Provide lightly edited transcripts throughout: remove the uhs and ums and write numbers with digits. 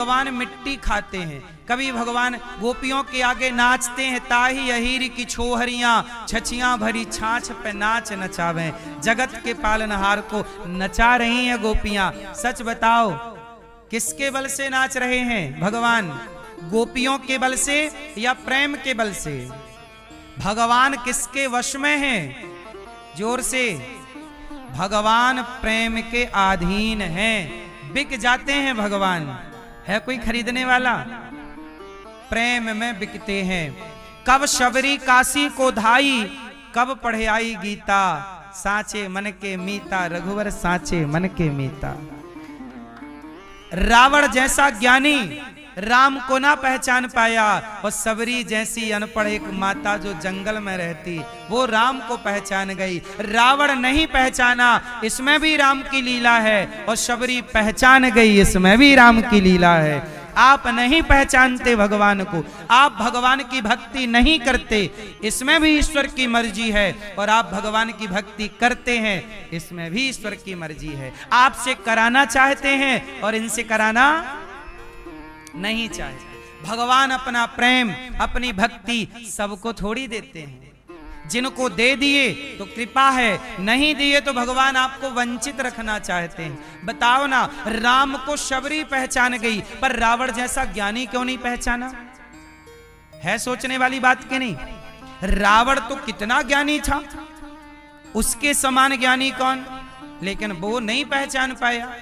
भगवान मिट्टी खाते हैं, कभी भगवान गोपियों के आगे नाचते हैं। ताही अहीर की छोहरियां छछियां भरी छाछ पे नाच नचावे, जगत के पालनहार को नचा रही हैं गोपियां। सच बताओ किसके बल से नाच रहे हैं भगवान? गोपियों के बल से या प्रेम के बल से? भगवान किसके वश में हैं? जोर से। भगवान प्रेम के अधीन हैं, बिक जाते हैं भगवान। है कोई खरीदने वाला? प्रेम में बिकते हैं। कब शबरी काशी को धाई, कब पढ़े आई गीता, साचे मन के मीता, रघुवर साचे मन के मीता। रावण जैसा ज्ञानी राम को ना पहचान पाया, और सबरी जैसी अनपढ़ एक माता जो जंगल में रहती वो राम को पहचान गई। रावण नहीं पहचाना, इसमें भी राम की लीला है, और सबरी पहचान गई, इसमें भी राम की लीला है। आप नहीं पहचानते भगवान को, आप भगवान की भक्ति नहीं करते, इसमें भी ईश्वर की मर्जी है, और आप भगवान की भक्ति करते हैं, इसमें भी ईश्वर की मर्जी है। आपसे कराना चाहते हैं और इनसे कराना नहीं चाहते। भगवान अपना प्रेम, अपनी भक्ति सबको थोड़ी देते हैं। जिनको दे दिए तो कृपा है, नहीं दिए तो भगवान आपको वंचित रखना चाहते हैं। बताओ ना, राम को शबरी पहचान गई, पर रावण जैसा ज्ञानी क्यों नहीं पहचाना? है सोचने वाली बात कि नहीं? रावण तो कितना ज्ञानी था, उसके समान ज्ञानी कौन? लेकिन वो नहीं पहचान पाया।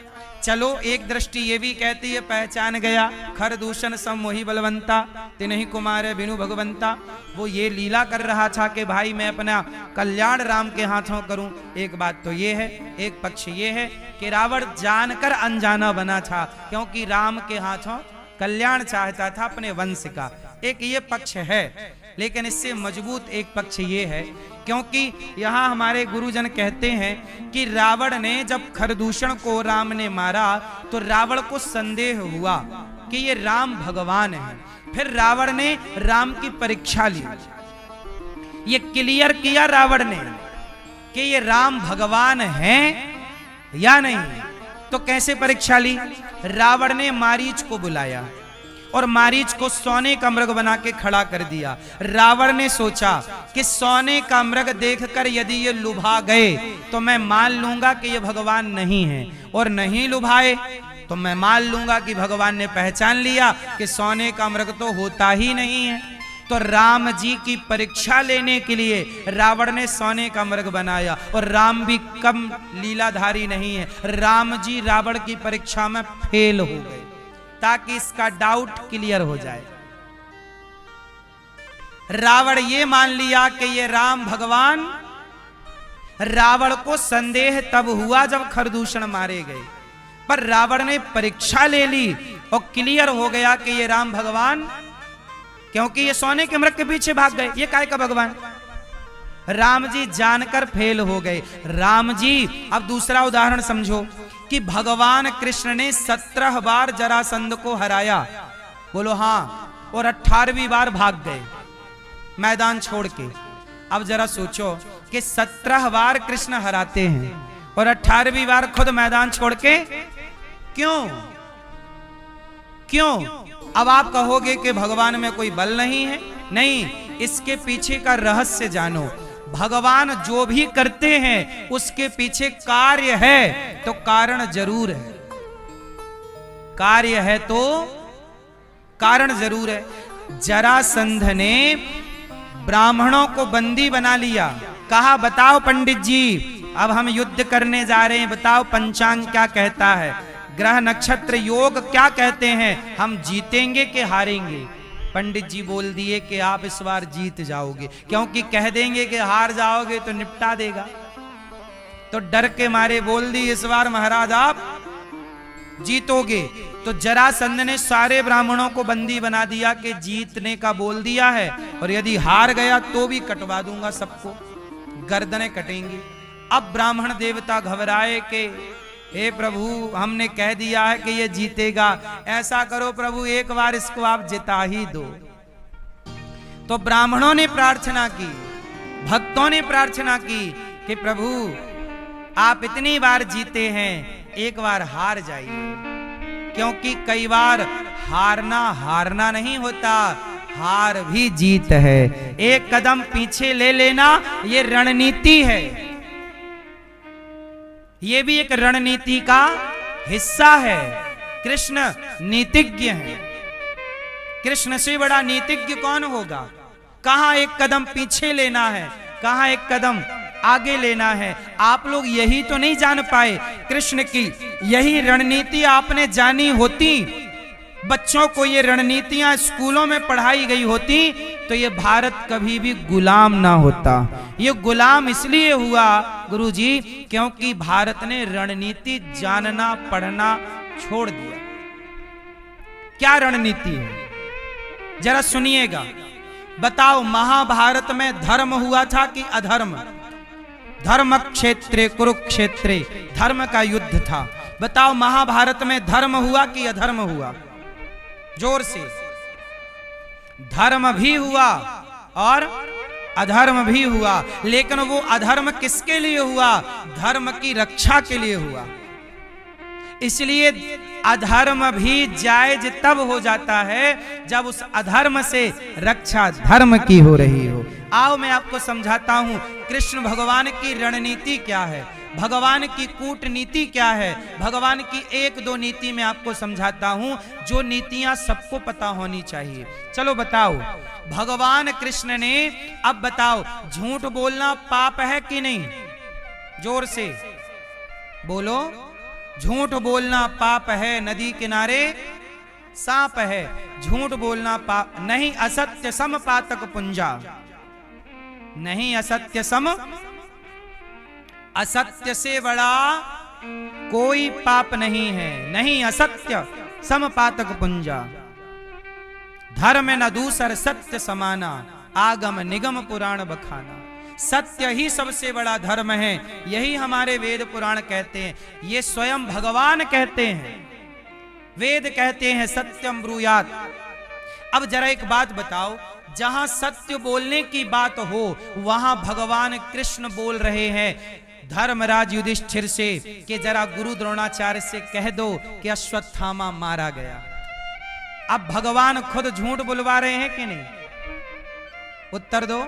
चलो एक दृष्टि ये भी कहती है पहचान गया, खर दूषण सम मोहि बलवंता, तिन्हि कुमार बिनु भगवंता। वो ये लीला कर रहा था कि भाई मैं अपना कल्याण राम के हाथों करूं। एक बात तो ये है, एक पक्ष ये है कि रावण जानकर अनजाना बना था, क्योंकि राम के हाथों कल्याण चाहता था अपने वंश का। एक ये पक्ष है, लेकिन इससे मजबूत एक पक्ष ये है, क्योंकि यहाँ हमारे गुरुजन कहते हैं कि रावण ने जब खरदूषण को राम ने मारा तो रावण को संदेह हुआ कि ये राम भगवान है। फिर रावण ने राम की परीक्षा ली, ये क्लियर किया रावण ने कि ये राम भगवान है या नहीं। तो कैसे परीक्षा ली? रावण ने मारीच को बुलाया और मारीच को सोने का मृग बना के खड़ा कर दिया। रावण ने सोचा कि सोने का मृग देखकर यदि ये लुभा गए तो मैं मान लूंगा कि ये भगवान नहीं है, और नहीं लुभाए तो मैं मान लूंगा कि भगवान ने पहचान लिया कि सोने का मृग तो होता ही नहीं है। तो राम जी की परीक्षा लेने के लिए रावण ने सोने का मृग बनाया, और राम भी कम लीलाधारी नहीं है। राम जी रावण की परीक्षा में फेल हो गए ताकि इसका डाउट क्लियर हो जाए। रावण ये मान लिया कि ये राम भगवान। रावण को संदेह तब हुआ जब खरदूषण मारे गए, पर रावण ने परीक्षा ले ली और क्लियर हो गया कि ये राम भगवान, क्योंकि ये सोने के मृग के पीछे भाग गए। ये काय का भगवान? राम जी जानकर फेल हो गए। राम जी, अब दूसरा उदाहरण समझो कि भगवान कृष्ण ने 17 बार जरासंध को हराया, बोलो हाँ, और 18वीं बार भाग गए मैदान छोड़ के। अब जरा सोचो कि 17 बार कृष्ण हराते हैं और 18वीं बार खुद मैदान छोड़ के क्यों? क्यों? अब आप कहोगे कि भगवान में कोई बल नहीं है। नहीं, इसके पीछे का रहस्य जानो। भगवान जो भी करते हैं उसके पीछे कार्य है, तो कारण जरूर है। कार्य है तो कारण जरूर है। जरासंध ने ब्राह्मणों को बंदी बना लिया, कहा बताओ पंडित जी, अब हम युद्ध करने जा रहे हैं, बताओ पंचांग क्या कहता है, ग्रह नक्षत्र योग क्या कहते हैं, हम जीतेंगे कि हारेंगे? पंडित जी बोल दिए कि आप इस बार जीत जाओगे, क्योंकि कह देंगे कि हार जाओगे तो निपटा देगा। तो डर के मारे बोल दी इस बार महाराज आप जीतोगे। तो जरासंध ने सारे ब्राह्मणों को बंदी बना दिया कि जीतने का बोल दिया है, और यदि हार गया तो भी कटवा दूंगा, सबको गर्दनें कटेंगी। अब ब्राह्मण देवता घबराए कि हे प्रभु, हमने कह दिया है कि ये जीतेगा, ऐसा करो प्रभु एक बार इसको आप जिता ही दो। तो ब्राह्मणों ने प्रार्थना की, भक्तों ने प्रार्थना की कि प्रभु आप इतनी बार जीते हैं, एक बार हार जाइए। क्योंकि कई बार हारना नहीं होता, हार भी जीत है। एक कदम पीछे ले लेना ये रणनीति है, ये भी एक रणनीति का हिस्सा है। कृष्ण नीतिज्ञ है, कृष्ण से बड़ा नीतिज्ञ कौन होगा। कहां एक कदम पीछे लेना है, कहां एक कदम आगे लेना है। आप लोग यही तो नहीं जान पाए, कृष्ण की यही रणनीति आपने जानी होती, बच्चों को ये रणनीतियां स्कूलों में पढ़ाई गई होती, तो ये भारत कभी भी गुलाम ना होता। ये गुलाम इसलिए हुआ गुरुजी क्योंकि भारत ने रणनीति जानना पढ़ना छोड़ दिया। क्या रणनीति है जरा सुनिएगा। बताओ महाभारत में धर्म हुआ था कि अधर्म? धर्म क्षेत्रे कुरुक्षेत्रे, धर्म का युद्ध था। बताओ महाभारत में धर्म हुआ कि अधर्म हुआ? जोर से। धर्म भी हुआ और अधर्म भी हुआ, लेकिन वो अधर्म किसके लिए हुआ? धर्म की रक्षा के लिए हुआ। इसलिए अधर्म भी जायज तब हो जाता है जब उस अधर्म से रक्षा धर्म की हो रही हो। आओ मैं आपको समझाता हूं कृष्ण भगवान की रणनीति क्या है, भगवान की कूटनीति क्या है। भगवान की एक दो नीति में आपको समझाता हूं जो नीतियां सबको पता होनी चाहिए। चलो बताओ, भगवान कृष्ण ने, अब बताओ झूठ बोलना पाप है कि नहीं? जोर से बोलो। झूठ बोलना पाप है, नदी किनारे सांप है। झूठ बोलना पाप नहीं, असत्य सम पातक पुंजा नहीं, असत्य सम, असत्य से बड़ा कोई पाप नहीं है, नहीं असत्य सम पातक पुंजा। धर्म न दूसर सत्य समाना, आगम निगम पुराण बखाना। सत्य ही सबसे बड़ा धर्म है, यही हमारे वेद पुराण कहते हैं, ये स्वयं भगवान कहते हैं, वेद कहते हैं सत्यम ब्रूयात। अब जरा एक बात बताओ, जहां सत्य बोलने की बात हो वहां भगवान कृष्ण बोल रहे हैं धर्मराज युधिष्ठिर से कि जरा गुरु द्रोणाचार्य से कह दो कि अश्वत्थामा मारा गया। अब भगवान खुद झूठ बुलवा रहे हैं कि नहीं? उत्तर दो।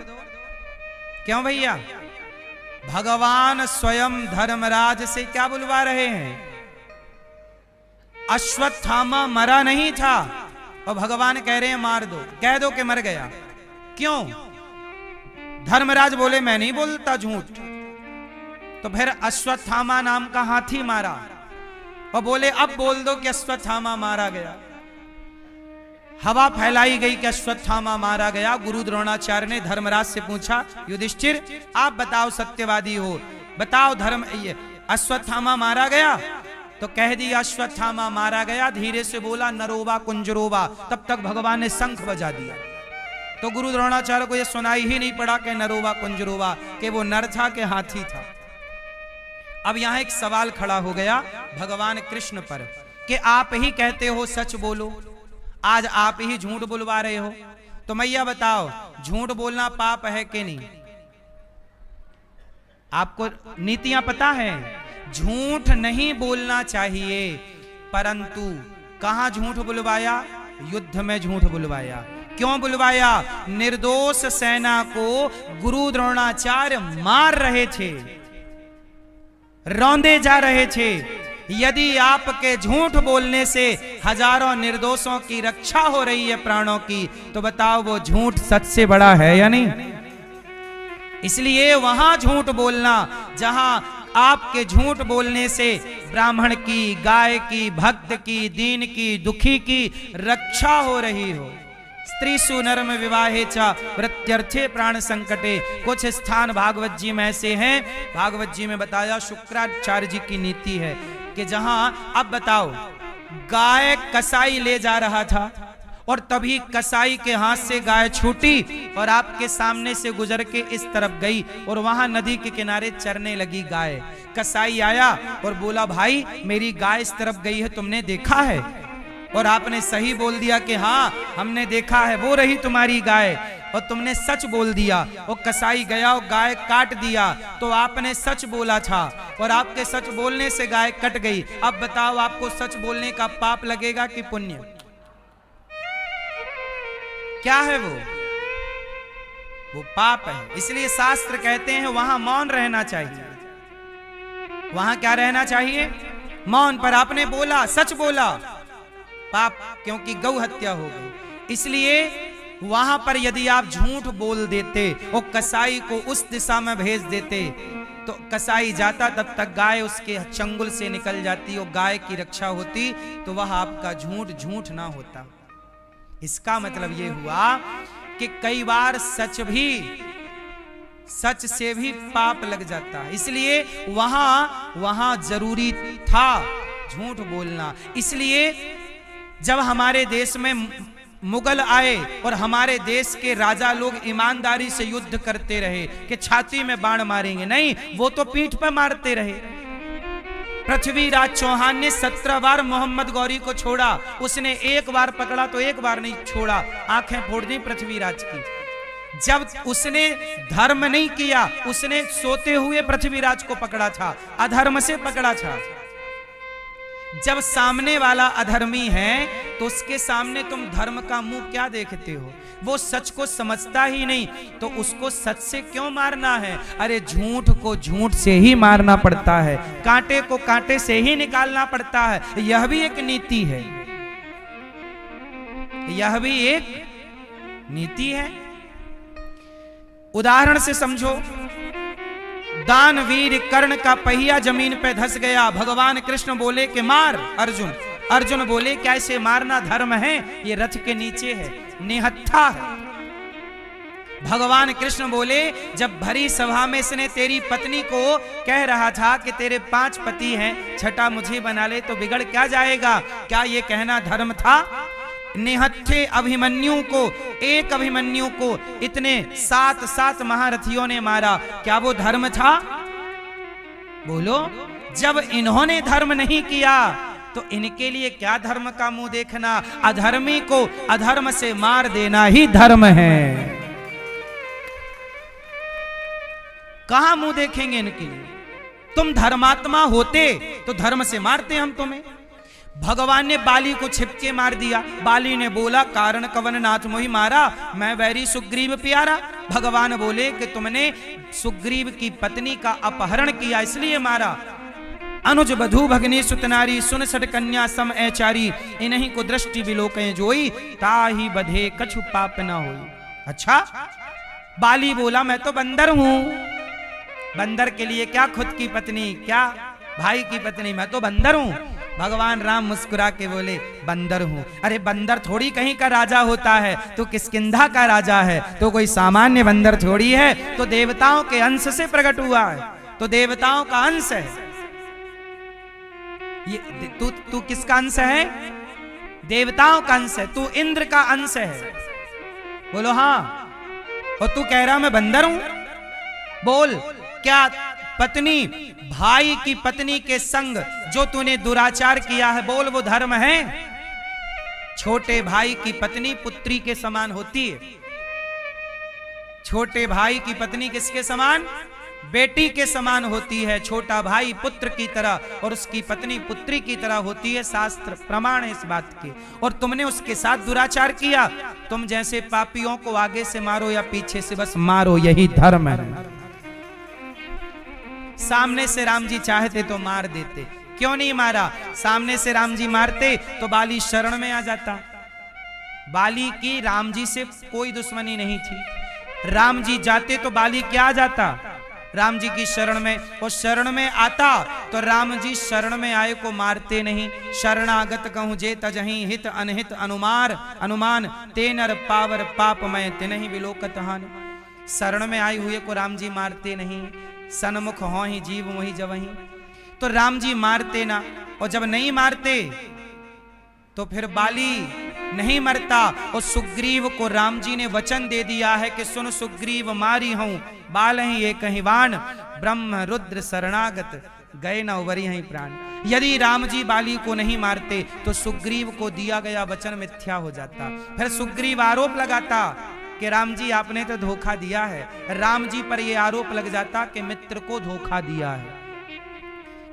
क्यों भैया? भगवान स्वयं धर्मराज से क्या बुलवा रहे हैं? अश्वत्थामा मरा नहीं था और भगवान कह रहे हैं मार दो, कह दो कि मर गया। क्यों? धर्मराज बोले मैं नहीं बोलता झूठ, तो फिर अश्वत्थामा नाम का हाथी मारा और बोले अब बोल दो कि अश्वत्थामा मारा गया। हवा फैलाई गई कि अश्वत्थामा मारा गया। गुरु द्रोणाचार्य ने धर्मराज से पूछा, युधिष्ठिर आप बताओ, सत्यवादी हो, बताओ धर्म अश्वत्थामा मारा गया? तो कह दिया अश्वत्थामा मारा गया। धीरे से बोला नरोवा कुंजरोवा, तब तक भगवान ने शंख बजा दिया। तो गुरु द्रोणाचार्य को यह सुनाई ही नहीं पड़ा कि नरोवा कुंजरोवा, कि वो नर था कि हाथी था। अब यहां एक सवाल खड़ा हो गया भगवान कृष्ण पर कि आप ही कहते हो सच बोलो, आज आप ही झूठ बुलवा रहे हो, तो मैया बताओ झूठ बोलना पाप है कि नहीं? आपको नीतियां पता है, झूठ नहीं बोलना चाहिए, परंतु कहां झूठ बुलवाया? युद्ध में झूठ बुलवाया। क्यों बुलवाया? निर्दोष सेना को गुरु द्रोणाचार्य मार रहे थे, रौंदे जा रहे थे। यदि आपके झूठ बोलने से हजारों निर्दोषों की रक्षा हो रही है, प्राणों की, तो बताओ वो झूठ सच से बड़ा है या नहीं? इसलिए वहां झूठ बोलना जहां आपके झूठ बोलने से ब्राह्मण की, गाय की, भक्त की, दीन की, दुखी की रक्षा हो रही हो। स्त्रीसु नरम विवाहे च प्रत्यर्थे प्राण संकटे। कुछ स्थान भागवत जी में ऐसे हैं, भागवत जी में बताया शुक्राचार्य जी की नीति है कि जहां, अब बताओ, गाय कसाई ले जा रहा था और तभी कसाई के हाथ से गाय छूटी और आपके सामने से गुजर के इस तरफ गई और वहां नदी के किनारे चरने लगी गाय। कसाई आया और बोला भाई मेरी गाय इस तरफ गई है, तुमने देखा है? और आपने सही बोल दिया कि हाँ हमने देखा है, वो रही तुम्हारी गाय। और तुमने सच बोल दिया। वो कसाई गया और गाय काट दिया, तो आपने सच बोला था और आपके सच बोलने से गाय कट गई। अब बताओ आपको सच बोलने का पाप लगेगा कि पुण्य? क्या है वो पाप है। इसलिए शास्त्र कहते हैं वहां मौन रहना चाहिए। वहां क्या रहना चाहिए? मौन। पर आपने बोला, सच बोला, पाप, क्योंकि गौ हत्या हो गई। इसलिए वहां पर यदि आप झूठ बोल देते और कसाई को उस दिशा में भेज देते तो कसाई जाता, तब तक गाय उसके चंगुल से निकल जाती और गाय की रक्षा होती, तो वह आपका झूठ झूठ ना होता। इसका मतलब यह हुआ कि कई बार सच से भी पाप लग जाता है। इसलिए वहां जरूरी था झूठ बोलना। इसलिए जब हमारे देश में मुगल आए और हमारे देश के राजा लोग ईमानदारी से युद्ध करते रहे कि छाती में बाण मारेंगे, नहीं, वो तो पीठ पर मारते रहे। पृथ्वीराज चौहान ने 17 बार मोहम्मद गौरी को छोड़ा, उसने एक बार पकड़ा तो एक बार नहीं छोड़ा, आंखें फोड़ दी पृथ्वीराज की। जब उसने धर्म नहीं किया, उसने सोते हुए पृथ्वीराज को पकड़ा था, अधर्म से पकड़ा था। जब सामने वाला अधर्मी है तो उसके सामने तुम धर्म का मुंह क्या देखते हो? वो सच को समझता ही नहीं, तो उसको सच से क्यों मारना है? अरे झूठ को झूठ से ही मारना पड़ता है, कांटे को कांटे से ही निकालना पड़ता है। यह भी एक नीति है, यह भी एक नीति है। उदाहरण से समझो, दानवीर कर्ण का पहिया जमीन पे धस गया। भगवान कृष्ण बोले कि मार अर्जुन। अर्जुन बोले क्या इसे मारना धर्म है? ये रथ के नीचे है, निहत्था है। भगवान कृष्ण बोले जब भरी सभा में इसने तेरी पत्नी को कह रहा था कि तेरे 5 पति हैं, छठा मुझे बना ले, तो बिगड़ क्या जाएगा? क्या ये कहना धर्म था? निहत्थे अभिमन्यु को, एक अभिमन्यु को इतने 7 महारथियों ने मारा, क्या वो धर्म था? बोलो। जब इन्होंने धर्म नहीं किया तो इनके लिए क्या धर्म का मुंह देखना? अधर्मी को अधर्म से मार देना ही धर्म है। कहां मुंह देखेंगे इनके लिए? तुम धर्मात्मा होते तो धर्म से मारते हम तुम्हें। भगवान ने बाली को छिपके मार दिया। बाली ने बोला कारण कवन नाथ मोहि मारा, मैं वैरी सुग्रीव प्यारा। भगवान बोले कि तुमने सुग्रीव की पत्नी का अपहरण किया इसलिए मारा। अनुज बधू भगनी सुतनारी, सुन सट कन्या सम ऐचारी, इन्हीं को दृष्टि बिलोकें जोई, ताही बधे कछु पाप न होई। अच्छा, बाली बोला मैं तो बंदर हूं। बंदर के लिए क्या खुद की पत्नी, क्या भाई की पत्नी, मैं तो बंदर हूं। भगवान राम मुस्कुरा के बोले बंदर हूं। अरे बंदर थोड़ी कहीं का राजा होता है, तो किष्किंधा का राजा है, तो कोई सामान्य बंदर थोड़ी है, तो देवताओं के अंश से प्रकट हुआ है, तो देवताओं का अंश है ये। तू किसका अंश है? देवताओं का अंश है। तू इंद्र का अंश है। बोलो हाँ। और तू कह रहा मैं बंदर हूं? बोल, क्या पत्नी भाई की पत्नी के संग जो तूने दुराचार किया है, बोल वो धर्म है? छोटे भाई की पत्नी पुत्री के समान होती है। छोटे भाई की पत्नी किसके समान? बेटी के समान होती है। छोटा भाई पुत्र की तरह और उसकी पत्नी पुत्री की तरह होती है। शास्त्र प्रमाण है इस बात के। और तुमने उसके साथ दुराचार किया। तुम जैसे पापियों को आगे से मारो या पीछे से, बस मारो, यही धर्म है। सामने से राम जी चाहते तो मार देते, क्यों नहीं मारा? सामने से राम जी मारते तो बाली शरण में आ जाता। बाली की राम जी से कोई दुश्मनी नहीं थी। राम जी जाते तो बाली क्या आ जाता? राम जी की शरण में। और शरण में आता तो राम जी शरण में आए को मारते नहीं। शरणागत कहूं जे तजहीं हित अनहित अनुमान तेनर पावर पाप मैं तिनहि विलोकत हान। शरण में आए हुए को राम जी मारते नहीं। सन्मुख हो ही जीव वही जवही, तो राम जी मारते ना। और जब नहीं मारते तो फिर बाली नहीं मरता। और सुग्रीव को राम जी ने वचन दे दिया है कि सुन सुग्रीव मारी हूं बाल ही एक ही बाण, ब्रह्म रुद्र शरणागत गए न उवरी ही प्राण। यदि राम जी बाली को नहीं मारते तो सुग्रीव को दिया गया वचन मिथ्या हो जाता। फिर सुग्रीव आरोप लगाता कि राम जी आपने तो धोखा दिया है। राम जी पर यह आरोप लग जाता कि मित्र को धोखा दिया है।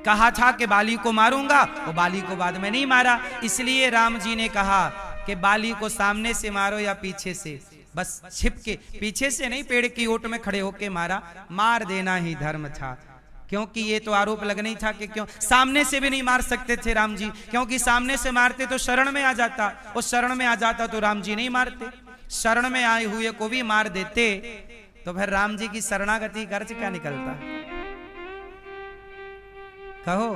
कहा था कि बाली को मारूंगा, वो बाली को बाद में नहीं मारा। इसलिए राम जी ने कहा कि बाली को सामने से मारो या पीछे से, बस छिप के, पीछे से नहीं, पेड़ की ओट में खड़े होके मारा। मार देना ही धर्म था, क्योंकि ये तो आरोप लग नहीं था कि क्यों सामने से भी नहीं मार सकते थे राम जी, क्योंकि सामने से मारते तो शरण में आ जाता, उस शरण में आ जाता तो राम जी नहीं मारते। शरण में आए हुए को भी मार देते तो फिर राम जी की शरणागति खर्च क्या निकलता? कहो,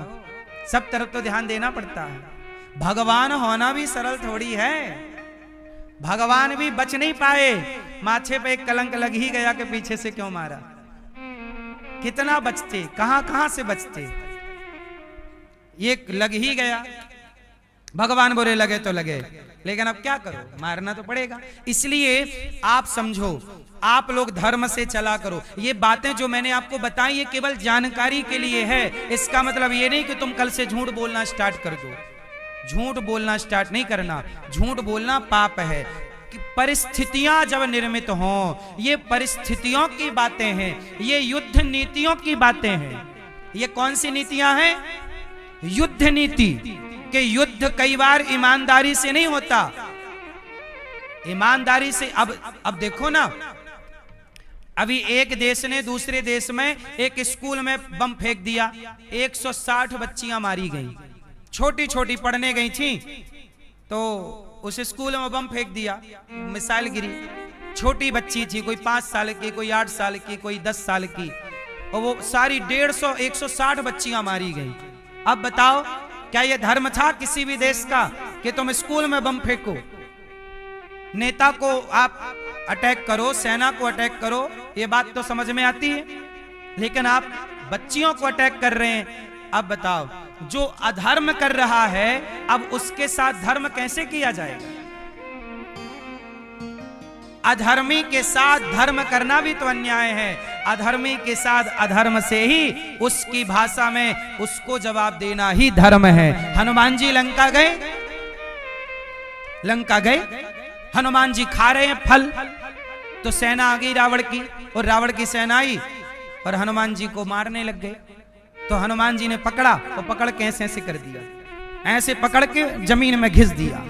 सब तरफ तो ध्यान देना पड़ता है। भगवान होना भी सरल थोड़ी है। भगवान भी बच नहीं पाए, माथे पे एक कलंक लग ही गया कि पीछे से क्यों मारा। कितना बचते, कहां कहां से बचते, ये लग ही गया। भगवान बुरे लगे तो लगे, लेकिन अब क्या करो, मारना तो पड़ेगा। इसलिए आप समझो, आप लोग धर्म से चला करो। ये बातें जो मैंने आपको बताई ये केवल जानकारी के लिए है। इसका मतलब ये नहीं कि तुम कल से झूठ बोलना स्टार्ट कर दो। झूठ बोलना स्टार्ट नहीं करना। झूठ बोलना पाप है। कि परिस्थितियां जब निर्मित हों, ये परिस्थितियों की बातें हैं, ये युद्ध नीतियों की बातें हैं। ये कौन सी नीतियां हैं? युद्ध नीति। कि युद्ध कई बार ईमानदारी से नहीं होता। ईमानदारी से अब देखो ना, अभी एक देश ने दूसरे देश में एक स्कूल में बम फेंक दिया, 160 बच्चियां मारी गई, छोटी छोटी पढ़ने गई थी, तो उस स्कूल में बम फेंक दिया, मिसाइल गिरी, छोटी बच्ची थी, कोई 5 साल की, कोई 8 साल की, कोई 10 साल की, और वो सारी 150 160 बच्चियां मारी गई। अब बताओ, क्या यह धर्म था किसी भी देश का कि तुम स्कूल में बम फेंको? नेता को आप अटैक करो, सेना को अटैक करो, ये बात तो समझ में आती है, लेकिन आप बच्चियों को अटैक कर रहे हैं। अब बताओ, जो अधर्म कर रहा है, अब उसके साथ धर्म कैसे किया जाएगा? अधर्मी के साथ धर्म करना भी तो अन्याय है। अधर्मी के साथ अधर्म से ही उसकी भाषा में उसको जवाब देना ही धर्म है। हनुमान जी लंका गए, लंका गए, हनुमान जी खा रहे हैं फल, तो सेना आ गई रावण की, और रावण की सेना आई और हनुमान जी को मारने लग गए। तो हनुमान जी ने पकड़ा, और पकड़ के ऐसे ऐसे कर दिया, ऐसे पकड़ के जमीन में घिस दिया,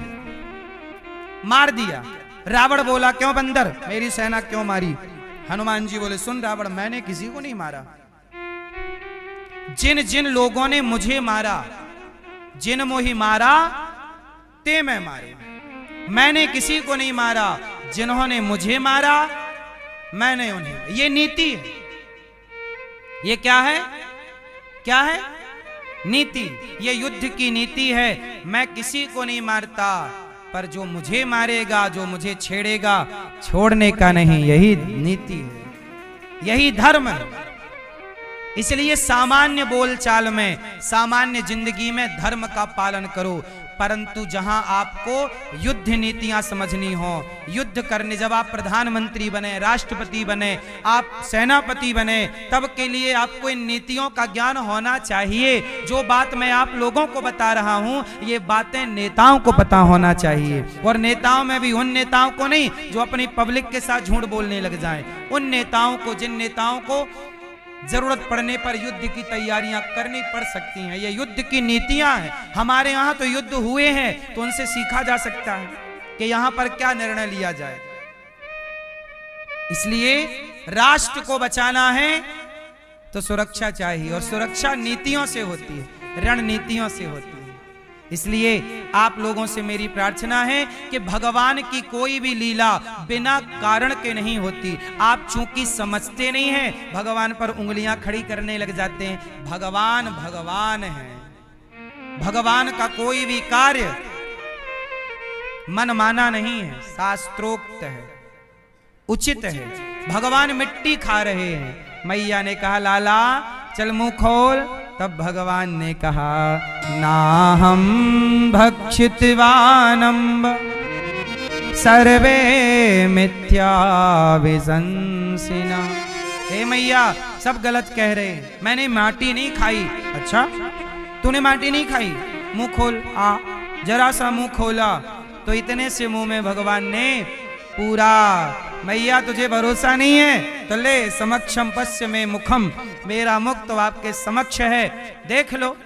मार दिया। रावण बोला, क्यों बंदर, मेरी सेना क्यों मारी? हनुमान जी बोले, सुन रावण, मैंने किसी को नहीं मारा। जिन जिन लोगों ने मुझे मारा, जिन मोहि मारा ते मैं मारे। मैंने किसी को नहीं मारा, जिन्होंने मुझे मारा मैंने उन्हें। ये नीति है। ये क्या है? क्या है? नीति। ये युद्ध की नीति है। मैं किसी को नहीं मारता, पर जो मुझे मारेगा, जो मुझे छेड़ेगा, छोड़ने का नहीं। यही नीति है, यही धर्म है। इसलिए सामान्य बोलचाल में, सामान्य जिंदगी में धर्म का पालन करो। परंतु जहां आपको युद्ध नीतियां समझनी हो, युद्ध करने, जब आप प्रधानमंत्री बने, राष्ट्रपति बने, आप सेनापति बने, तब के लिए आपको इन नीतियों का ज्ञान होना चाहिए। जो बात मैं आप लोगों को बता रहा हूं, ये बातें नेताओं को पता होना चाहिए। और नेताओं में भी उन नेताओं को नहीं जो अपनी पब्लिक के साथ झूठ बोलने लग जाएं। उन नेताओं को, जिन नेताओं को जरूरत पड़ने पर युद्ध की तैयारियां करनी पड़ सकती हैं। ये युद्ध की नीतियां हैं। हमारे यहां तो युद्ध हुए हैं, तो उनसे सीखा जा सकता है कि यहां पर क्या निर्णय लिया जाए। इसलिए राष्ट्र को बचाना है तो सुरक्षा चाहिए, और सुरक्षा नीतियों से होती है, रणनीतियों से होती है। इसलिए आप लोगों से मेरी प्रार्थना है कि भगवान की कोई भी लीला बिना कारण के नहीं होती। आप चूंकि समझते नहीं हैं, भगवान पर उंगलियां खड़ी करने लग जाते हैं। भगवान भगवान है। भगवान का कोई भी कार्य मनमाना नहीं है, शास्त्रोक्त है, उचित है। भगवान मिट्टी खा रहे हैं। मैया ने कहा, लाला चल मुंह खोल, तब भगवान ने कहा, नाहं भक्षितवानम्ब सर्वे मिथ्या विशंसिना। हे मैया, सब गलत कह रहे हैं, मैंने माटी नहीं खाई। अच्छा, तूने माटी नहीं खाई? मुंह खोल। आ, जरा सा मुंह खोला तो इतने से मुंह में भगवान ने पूरा मैया तुझे भरोसा नहीं है तो ले समक्षम पश्य में मुखम, मेरा मुख तो आपके समक्ष है, देख लो।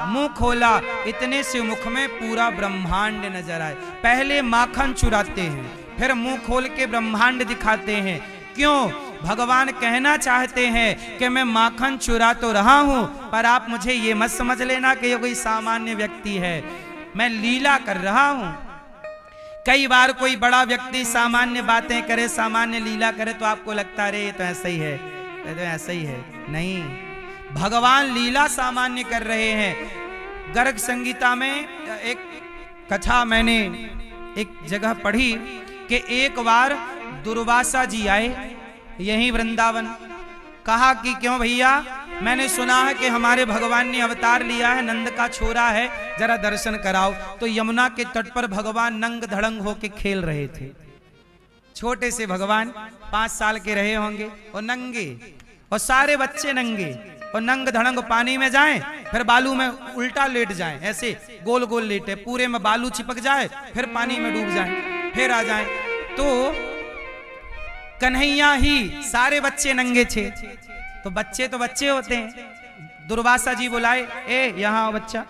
मुंह खोला, इतने से मुख में पूरा ब्रह्मांड नजर आए। पहले माखन चुराते हैं, फिर मुंह खोल के ब्रह्मांड दिखाते हैं। क्यों? भगवान कहना चाहते हैं कि मैं माखन चुरा तो रहा हूं, पर आप मुझे ये मत समझ लेना कि ये कोई सामान्य व्यक्ति है, मैं लीला कर रहा हूं। कई बार कोई बड़ा व्यक्ति सामान्य बातें करे, सामान्य लीला करे, तो आपको लगता रहे ये तो ऐसा ही है, ये तो ऐसा ही है। नहीं, भगवान लीला सामान्य कर रहे हैं। गर्ग संगीता में एक कथा मैंने एक जगह पढ़ी कि एक बार दुर्वासा जी आए यहीं वृंदावन। कहा कि क्यों भैया, मैंने सुना है कि हमारे भगवान ने अवतार लिया है, नंद का छोरा है, जरा दर्शन कराओ। तो यमुना के तट पर भगवान नंग धड़ंग होके खेल रहे थे। छोटे से भगवान 5 साल के रहे होंगे और नंगे, और सारे बच्चे नंगे, और नंग धड़ंग पानी में जाएं, फिर बालू में उल्टा लेट जाएं, ऐसे गोल गोल लेटे, पूरे में बालू चिपक जाए, फिर पानी में डूब जाएं, फिर आ जाएं। तो कन्हैया ही, सारे बच्चे नंगे थे, तो बच्चे होते हैं। दुर्वासा जी बुलाए, ए यहाँ आओ बच्चा,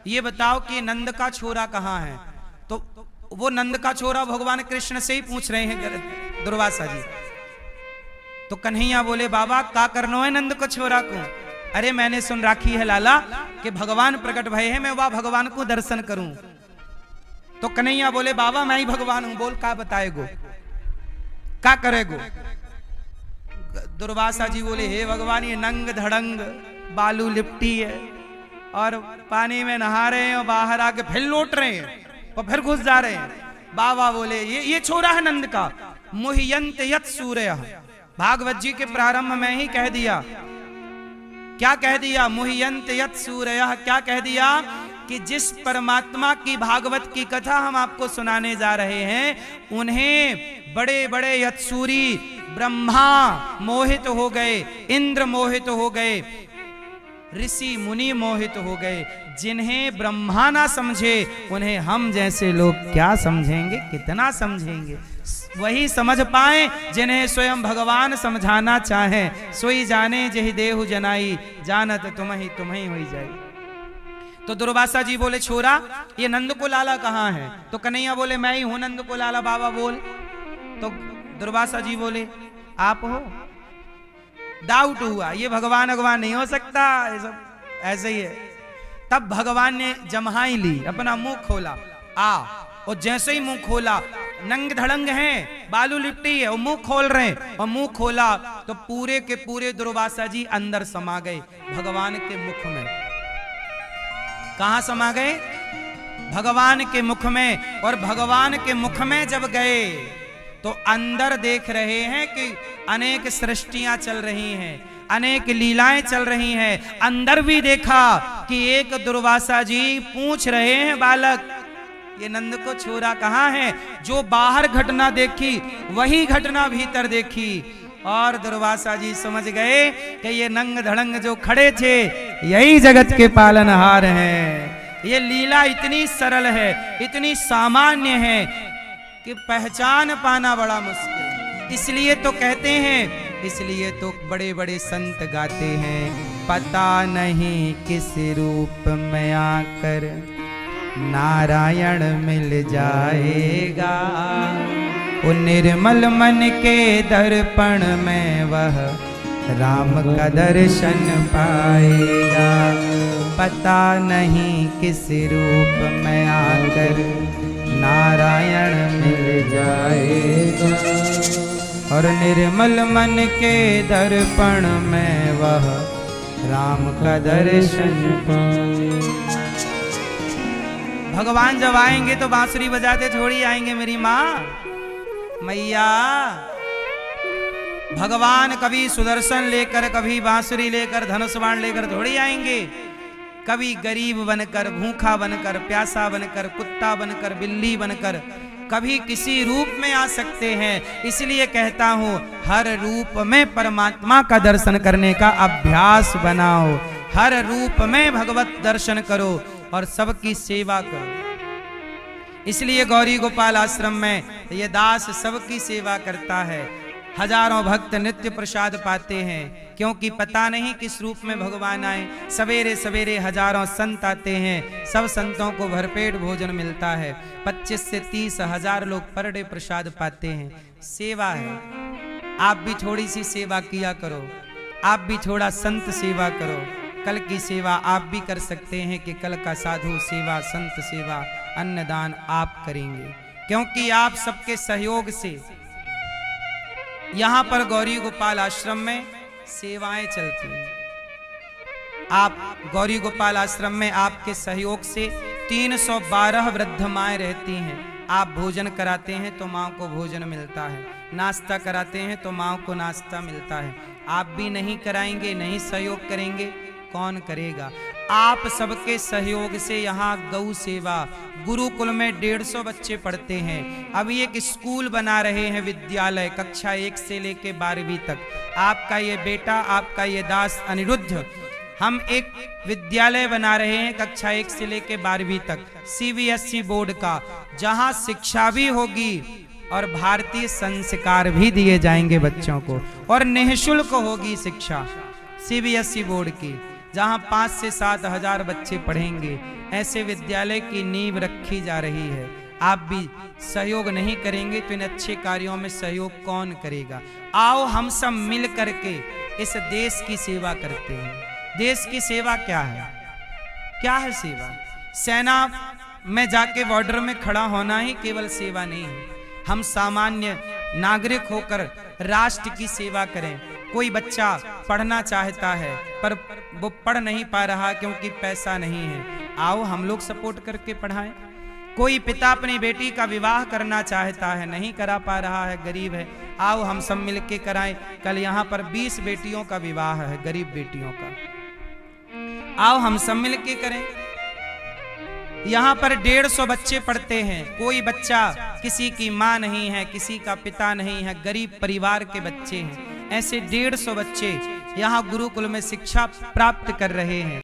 ये बताओ कि नंद का छोरा कहाँ है। तो वो नंद का छोरा भगवान कृष्ण से ही पूछ रहे हैं दुर्वासा जी। तो कन्हैया बोले, बाबा का करनो है नंद को छोरा को? अरे मैंने सुन राखी है लाला कि भगवान प्रकट भय है, मैं वह भगवान को दर्शन करूं। तो कन्हैया बोले, बाबा मैं ही भगवान हूं, बोल का बताएगो, का करेगो? दुर्वासा जी बोले, हे भगवान ये नंग धड़ंग बालू लिपटी है और पानी में नहा रहे हैं और बाहर आके फिर लौट रहे हैं और फिर घुस जा रहे हैं। बाबा बोले, ये छोरा है नंद का। मुह्यंत यत सूर्य, भागवत जी के प्रारंभ में ही कह दिया। क्या कह दिया? मुह्यंत यत सूर्य, क्या कह दिया? कि जिस परमात्मा की भागवत की कथा हम आपको सुनाने जा रहे हैं, उन्हें बड़े बड़े यत्सूरी ब्रह्मा मोहित हो गए, इंद्र मोहित हो गए, ऋषि मुनि मोहित हो गए। जिन्हें ब्रह्मा ना समझे उन्हें हम जैसे लोग क्या समझेंगे, कितना समझेंगे? वही समझ पाए जिन्हें स्वयं भगवान समझाना चाहें। सोई जाने जहि देहु जनाई, जानत तुम्हें होई जाए। तो दुर्वासा जी बोले, छोरा ये नंद को लाला कहाँ है? तो कन्हैया बोले, मैं ही हूं नंद को लाला, बाबा बोल। तो दुर्वासा जी बोले, आप हो? डाउट हुआ, ये भगवान नहीं हो सकता, ये सब ऐसे ही है। तब भगवान ने जम्हाई ली, अपना मुंह खोला, और जैसे ही मुंह खोला, नंग धड़ंग हैं, बालू लिपटी है, और मुंह खोल रहे हैं, और मुंह खोला तो पूरे के पूरे दुर्वासा जी अंदर समा गए भगवान के मुख में। कहां समा गए? भगवान के मुख में। और भगवान के मुख में जब गए तो अंदर देख रहे हैं कि अनेक सृष्टियां चल रही हैं, अनेक लीलाएं चल रही हैं। अंदर भी देखा कि एक दुर्वासा जी पूछ रहे हैं, बालक ये नंद को छोरा कहाँ है? जो बाहर घटना देखी वही घटना भीतर देखी, और दुर्वासा जी समझ गए कि ये नंग धड़ंग जो खड़े थे यही जगत के पालनहार हैं। ये लीला इतनी सरल है, इतनी सामान्य है कि पहचान पाना बड़ा मुश्किल है। इसलिए तो कहते हैं, इसलिए तो बड़े बड़े संत गाते हैं, पता नहीं किस रूप में आकर नारायण मिल जाएगा, वो निर्मल मन के दर्पण में वह राम का दर्शन पाएगा। पता नहीं किस रूप में आकर नारायण मिल जाएगा, और निर्मल मन के दर्पण में वह राम का दर्शन पाएगा। भगवान जब आएंगे तो बांसुरी बजाते थोड़ी आएंगे मेरी माँ मैया। भगवान कभी सुदर्शन लेकर, कभी बांसुरी लेकर, धनुष बाण लेकर थोड़ी आएंगे। कभी गरीब बनकर, भूखा बनकर, प्यासा बनकर, कुत्ता बनकर, बिल्ली बनकर, कभी किसी रूप में आ सकते हैं। इसलिए कहता हूं, हर रूप में परमात्मा का दर्शन करने का अभ्यास बनाओ। हर रूप में भगवत दर्शन करो और सबकी सेवा करो। इसलिए गौरी गोपाल आश्रम में ये दास सबकी सेवा करता है। हजारों भक्त नित्य प्रसाद पाते हैं, क्योंकि पता नहीं किस रूप में भगवान आए। सवेरे सवेरे हजारों संत आते हैं, सब संतों को भरपेट भोजन मिलता है। 25 से 30 हजार लोग पर डे प्रसाद पाते हैं। सेवा है, आप भी थोड़ी सी सेवा किया करो, आप भी थोड़ा संत सेवा करो। कल की सेवा आप भी कर सकते हैं कि कल का साधु सेवा, संत सेवा, अन्नदान आप करेंगे, क्योंकि आप सबके सहयोग से यहाँ पर गौरी गोपाल आश्रम में सेवाएं चलती हैं। आप गौरी गोपाल आश्रम में आपके सहयोग से 312 वृद्ध माएँ रहती हैं। आप भोजन कराते हैं तो माँ को भोजन मिलता है, नाश्ता कराते हैं तो माँ को नाश्ता मिलता है। आप भी नहीं कराएंगे, नहीं सहयोग करेंगे, कौन करेगा? आप सबके सहयोग से यहाँ गौ सेवा, गुरुकुल में 150 बच्चे पढ़ते हैं। अभी एक स्कूल बना रहे हैं, विद्यालय, कक्षा 1 से लेके 12वीं तक। आपका ये बेटा, आपका ये दास अनिरुद्ध, हम एक विद्यालय बना रहे हैं कक्षा 1 से लेके 12वीं तक, CBSE बोर्ड का, जहाँ शिक्षा भी होगी और भारतीय संस्कार भी दिए जाएंगे बच्चों को, और निःशुल्क होगी शिक्षा CBSE बोर्ड की, जहां 5 से 7 हजार बच्चे पढ़ेंगे। ऐसे विद्यालय की नींव रखी जा रही है। आप भी सहयोग नहीं करेंगे तो इन अच्छे कार्यों में सहयोग कौन करेगा? आओ हम सब मिल करके इस देश की सेवा करते हैं। देश की सेवा क्या है? क्या है सेवा? सेना में जाके बॉर्डर में खड़ा होना ही केवल सेवा नहीं है। हम सामान्य नागरिक होकर राष्ट्र की सेवा करें। कोई बच्चा पढ़ना चाहता है पर वो पढ़ नहीं पा रहा क्योंकि पैसा नहीं है, आओ हम लोग सपोर्ट करके पढ़ाएं। कोई पिता अपनी बेटी का विवाह करना चाहता है, नहीं करा पा रहा है, गरीब है, आओ हम सब मिलके कराएं। कल यहाँ पर 20 बेटियों का विवाह है, गरीब बेटियों का, आओ हम सब मिलके करें। यहाँ पर 150 बच्चे पढ़ते हैं। कोई बच्चा, किसी की माँ नहीं है, किसी का पिता नहीं है, गरीब परिवार के बच्चे हैं। ऐसे 150 बच्चे यहाँ गुरुकुल में शिक्षा प्राप्त कर रहे हैं।